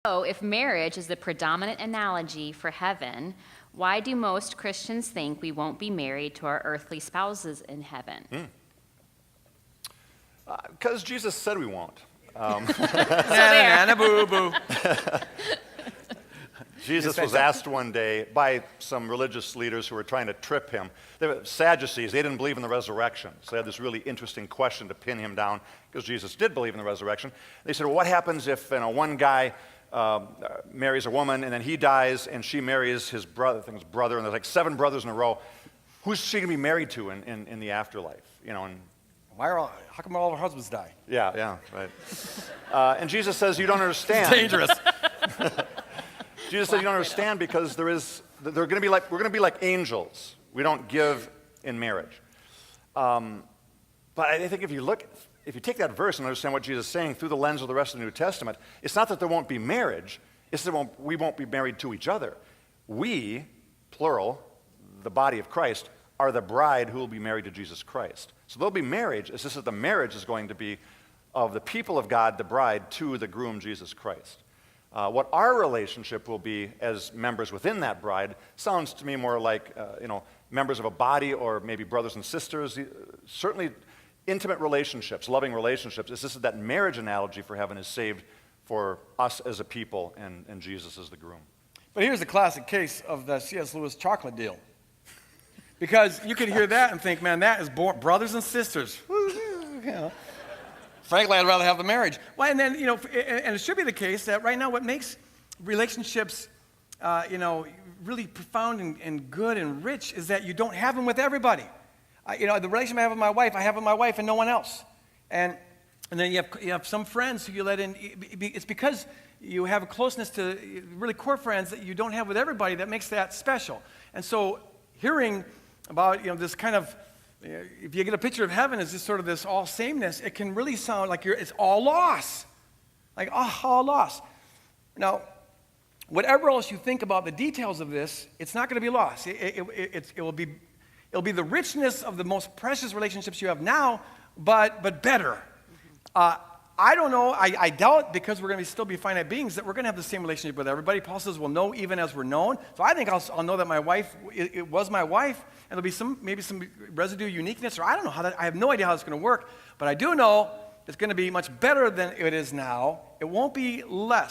So, if marriage is the predominant analogy for heaven, why do most Christians think we won't be married to our earthly spouses in heaven? Because Jesus said we won't. Boo-boo. Jesus was asked one day by some religious leaders who were trying to trip him. They were Sadducees. They didn't believe in the resurrection. So they had this really interesting question to pin him down because Jesus did believe in the resurrection. They said, well, what happens if one guy marries a woman and then he dies and she marries his brother, I think his brother, and there's like 7 brothers in a row. Who's she going to be married to in the afterlife? And How come all of our husbands die? Yeah, right. And Jesus says, you don't understand. Dangerous. Jesus said, you don't understand because we're going to be like angels. We don't give in marriage. But I think if you take that verse and understand what Jesus is saying through the lens of the rest of the New Testament, it's not that there won't be marriage, it's that we won't be married to each other. We, plural, the body of Christ, are the bride who will be married to Jesus Christ. So there'll be marriage, it's just that the marriage is going to be of the people of God, the bride, to the groom, Jesus Christ. What our relationship will be as members within that bride sounds to me more like, members of a body or maybe brothers and sisters. Certainly intimate relationships, loving relationships. It's just that marriage analogy for heaven is saved for us as a people and Jesus as the groom. But here's the classic case of the C.S. Lewis chocolate deal. Because you could hear that and think, man, that is brothers and sisters. Frankly, I'd rather have the marriage. Well, and then, and it should be the case that right now what makes relationships, really profound and good and rich is that you don't have them with everybody. The relationship I have with my wife and no one else. And then you have some friends who you let in. It's because you have a closeness to really core friends that you don't have with everybody that makes that special. And so hearing about, this kind of, if you get a picture of heaven as just sort of this all sameness, it can really sound like it's all loss. Like, all loss. Now, whatever else you think about the details of this, it's not going to be lost. It'll be the richness of the most precious relationships you have now, but better. I don't know. I doubt, because we're going to still be finite beings, that we're going to have the same relationship with everybody. Paul says we'll know even as we're known. So I think I'll know that my wife, it was my wife, and there'll be maybe some residue uniqueness, or I don't know I have no idea how it's going to work, but I do know it's going to be much better than it is now. It won't be less.